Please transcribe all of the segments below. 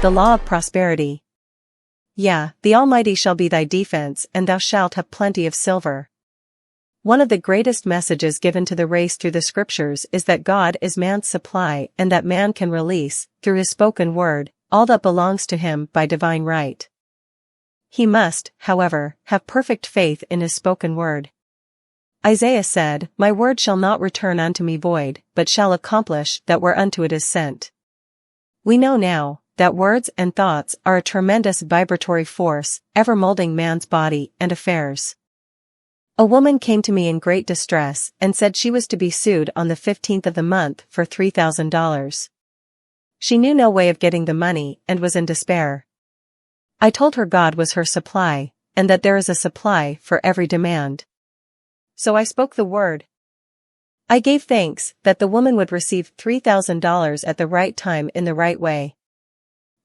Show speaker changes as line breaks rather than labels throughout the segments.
The law of prosperity. Yeah, the Almighty shall be thy defense, and thou shalt have plenty of silver. One of the greatest messages given to the race through the scriptures is that God is man's supply and that man can release, through his spoken word, all that belongs to him by divine right. He must, however, have perfect faith in his spoken word. Isaiah said, "My word shall not return unto me void, but shall accomplish that whereunto it is sent." We know now that words and thoughts are a tremendous vibratory force, ever molding man's body and affairs. A woman came to me in great distress and said she was to be sued on the 15th of the month for $3,000. She knew no way of getting the money and was in despair. I told her God was her supply, and that there is a supply for every demand. So I spoke the word. I gave thanks that the woman would receive $3,000 at the right time in the right way.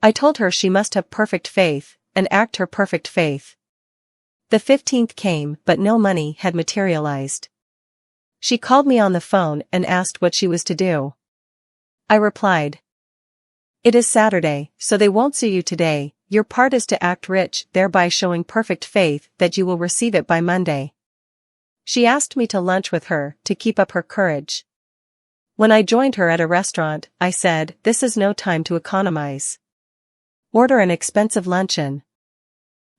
I told her she must have perfect faith, and act her perfect faith. The 15th came, but no money had materialized. She called me on the phone and asked what she was to do. I replied, "It is Saturday, so they won't sue you today. Your part is to act rich, thereby showing perfect faith that you will receive it by Monday." She asked me to lunch with her to keep up her courage. When I joined her at a restaurant, I said, "This is no time to economize. Order an expensive luncheon.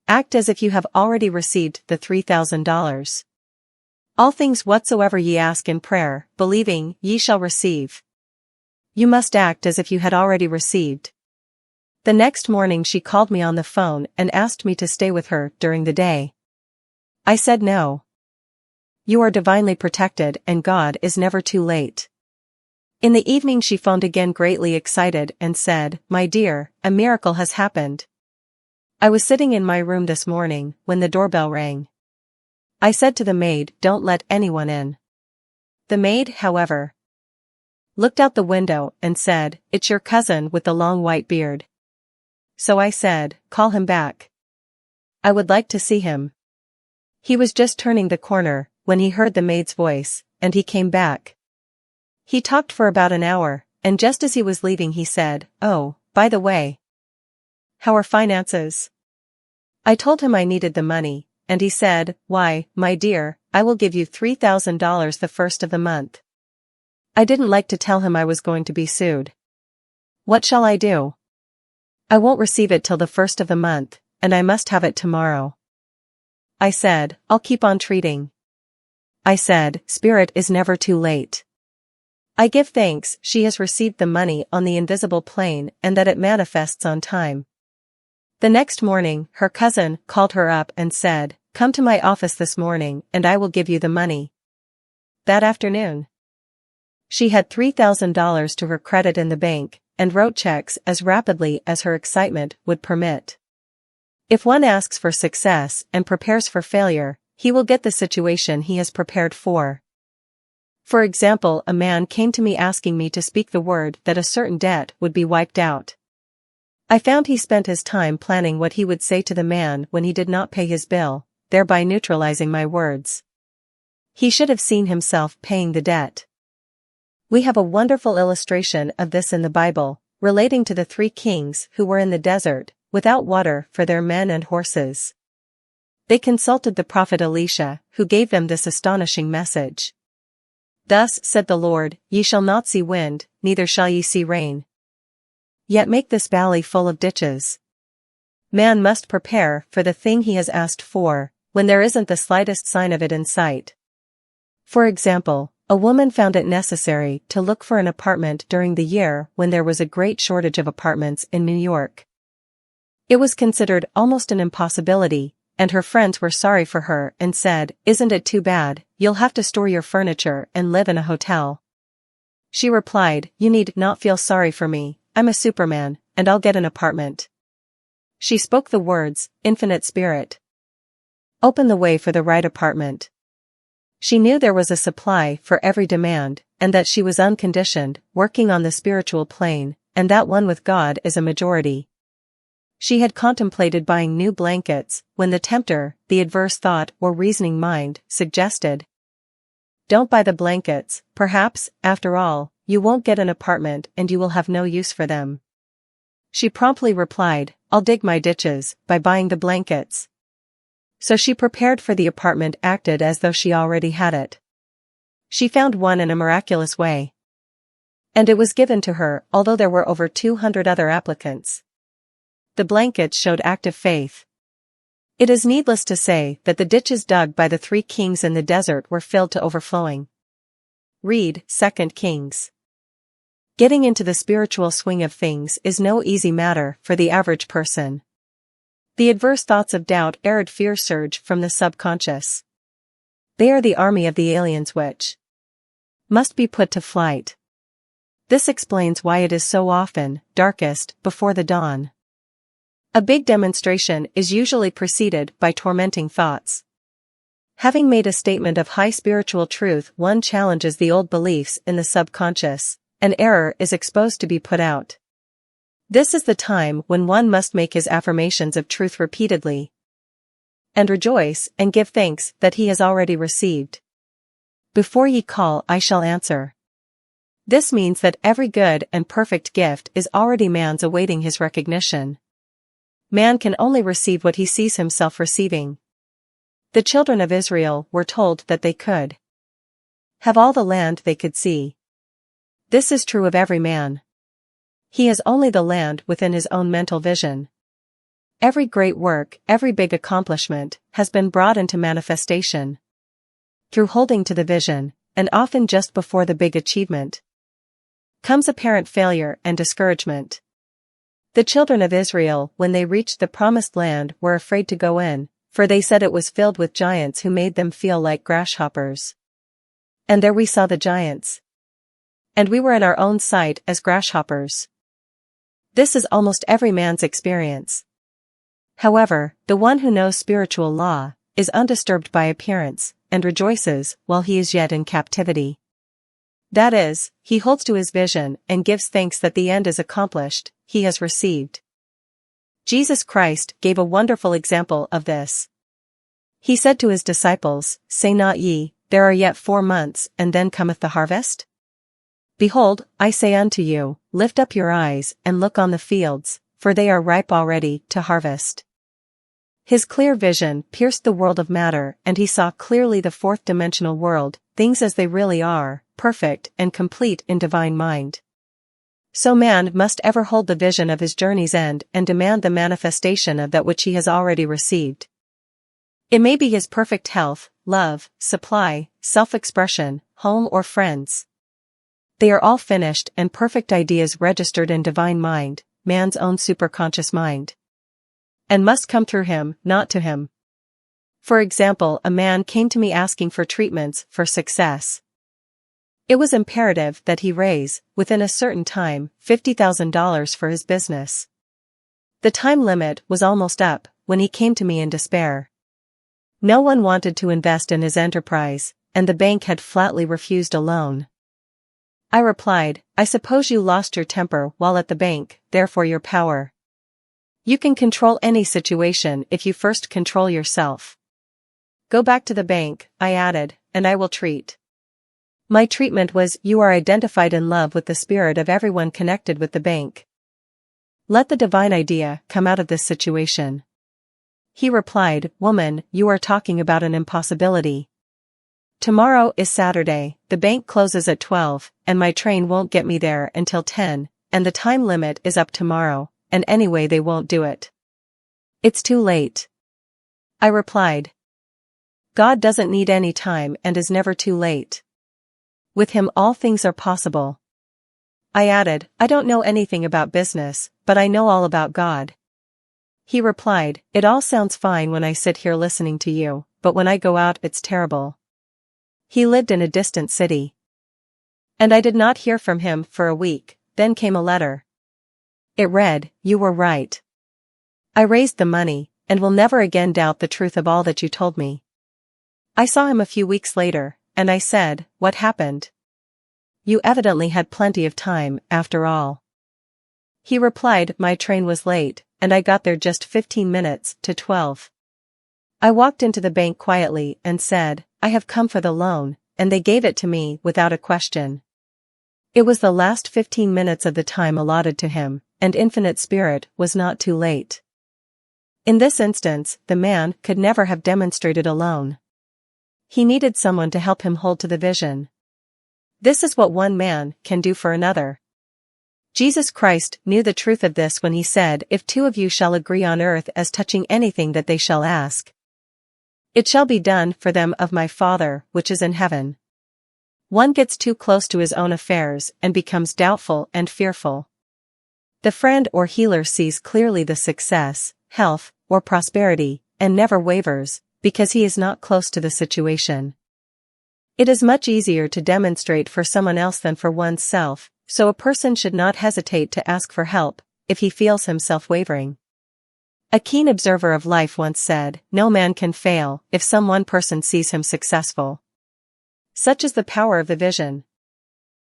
Act as if you have already received the $3,000. All things whatsoever ye ask in prayer, believing, ye shall receive." You must act as if you had already received. The next morning she called me on the phone and asked me to stay with her during the day. I said no. You are divinely protected and God is never too late. In the evening she phoned again greatly excited and said, "My dear, a miracle has happened. I was sitting in my room this morning when the doorbell rang. I said to the maid, 'Don't let anyone in.' The maid, however, looked out the window and said, 'It's your cousin with the long white beard.' So I said, 'Call him back. I would like to see him.' He was just turning the corner when he heard the maid's voice, and he came back. He talked for about an hour, and just as he was leaving he said, 'Oh, by the way, how are finances?' I told him I needed the money, and he said, 'Why, my dear, I will give you $3,000 the first of the month.' I didn't like to tell him I was going to be sued. What shall I do? I won't receive it till the first of the month, and I must have it tomorrow. I said, 'I'll keep on treating.' I said, 'Spirit is never too late.' I give thanks she has received the money on the invisible plane and that it manifests on time. The next morning, her cousin called her up and said, 'Come to my office this morning and I will give you the money.' That afternoon, she had $3,000 to her credit in the bank, and wrote checks as rapidly as her excitement would permit. If one asks for success and prepares for failure, he will get the situation he has prepared for. For example, a man came to me asking me to speak the word that a certain debt would be wiped out. I found he spent his time planning what he would say to the man when he did not pay his bill, thereby neutralizing my words. He should have seen himself paying the debt. We have a wonderful illustration of this in the Bible, relating to the 3 kings who were in the desert, without water for their men and horses. They consulted the prophet Elisha, who gave them this astonishing message. "Thus said the Lord, Ye shall not see wind, neither shall ye see rain. Yet make this valley full of ditches." Man must prepare for the thing he has asked for, when there isn't the slightest sign of it in sight. For example, a woman found it necessary to look for an apartment during the year when there was a great shortage of apartments in New York. It was considered almost an impossibility, and her friends were sorry for her and said, "Isn't it too bad, you'll have to store your furniture and live in a hotel." She replied, "You need not feel sorry for me, I'm a Superman, and I'll get an apartment." She spoke the words, "Infinite Spirit, open the way for the right apartment." She knew there was a supply for every demand, and that she was unconditioned, working on the spiritual plane, and that one with God is a majority. She had contemplated buying new blankets, when the tempter, the adverse thought or reasoning mind, suggested, "Don't buy the blankets, perhaps, after all, you won't get an apartment and you will have no use for them." She promptly replied, "I'll dig my ditches, by buying the blankets." So she prepared for the apartment, acted as though she already had it. She found one in a miraculous way. And it was given to her, although there were over 200 other applicants. The blankets showed active faith. It is needless to say that the ditches dug by the 3 kings in the desert were filled to overflowing. Read 2 Kings. Getting into the spiritual swing of things is no easy matter for the average person. The adverse thoughts of doubt, arid fear surge from the subconscious. They are the army of the aliens which must be put to flight. This explains why it is so often darkest before the dawn. A big demonstration is usually preceded by tormenting thoughts. Having made a statement of high spiritual truth, one challenges the old beliefs in the subconscious. An error is exposed to be put out. This is the time when one must make his affirmations of truth repeatedly, and rejoice and give thanks that he has already received. Before ye call, I shall answer. This means that every good and perfect gift is already man's, awaiting his recognition. Man can only receive what he sees himself receiving. The children of Israel were told that they could have all the land they could see. This is true of every man. He has only the land within his own mental vision. Every great work, every big accomplishment, has been brought into manifestation through holding to the vision, and often just before the big achievement comes apparent failure and discouragement. The children of Israel, when they reached the promised land, were afraid to go in, for they said it was filled with giants who made them feel like grasshoppers. And there we saw the giants. And we were in our own sight as grasshoppers. This is almost every man's experience. However, the one who knows spiritual law is undisturbed by appearance, and rejoices while he is yet in captivity. That is, he holds to his vision and gives thanks that the end is accomplished, he has received. Jesus Christ gave a wonderful example of this. He said to his disciples, "Say not ye, there are yet 4 months, and then cometh the harvest? Behold, I say unto you, lift up your eyes, and look on the fields, for they are ripe already to harvest." His clear vision pierced the world of matter, and he saw clearly the 4th-dimensional world, things as they really are, perfect and complete in divine mind. So man must ever hold the vision of his journey's end and demand the manifestation of that which he has already received. It may be his perfect health, love, supply, self-expression, home or friends. They are all finished and perfect ideas registered in divine mind, man's own superconscious mind. And must come through him, not to him. For example, a man came to me asking for treatments for success. It was imperative that he raise, within a certain time, $50,000 for his business. The time limit was almost up when he came to me in despair. No one wanted to invest in his enterprise, and the bank had flatly refused a loan. I replied, "I suppose you lost your temper while at the bank, therefore your power. You can control any situation if you first control yourself. Go back to the bank," I added, "and I will treat." My treatment was, "You are identified in love with the spirit of everyone connected with the bank. Let the divine idea come out of this situation." He replied, "Woman, you are talking about an impossibility. Tomorrow is Saturday, the bank closes at 12, and my train won't get me there until 10, and the time limit is up tomorrow, and anyway they won't do it. It's too late." I replied, "God doesn't need any time and is never too late. With him all things are possible." I added, "I don't know anything about business, but I know all about God." He replied, "It all sounds fine when I sit here listening to you, but when I go out it's terrible." He lived in a distant city. And I did not hear from him for a week. Then came a letter. It read, "You were right. I raised the money, and will never again doubt the truth of all that you told me." I saw him a few weeks later, and I said, "What happened? You evidently had plenty of time, after all." He replied, "My train was late, and I got there just 15 minutes to 12. I walked into the bank quietly and said, 'I have come for the loan,' and they gave it to me without a question. It was the last 15 minutes of the time allotted to him, and infinite spirit was not too late. In this instance, the man could never have demonstrated alone. He needed someone to help him hold to the vision. This is what one man can do for another. Jesus Christ knew the truth of this when he said, "If two of you shall agree on earth as touching anything that they shall ask, it shall be done for them of my Father which is in heaven." One gets too close to his own affairs and becomes doubtful and fearful. The friend or healer sees clearly the success, health, or prosperity, and never wavers, because he is not close to the situation. It is much easier to demonstrate for someone else than for oneself, so a person should not hesitate to ask for help if he feels himself wavering. A keen observer of life once said, "No man can fail if some one person sees him successful." Such is the power of the vision.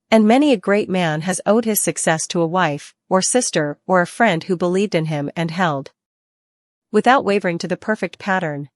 And many a great man has owed his success to a wife, or sister, or a friend who believed in him and held, without wavering, to the perfect pattern.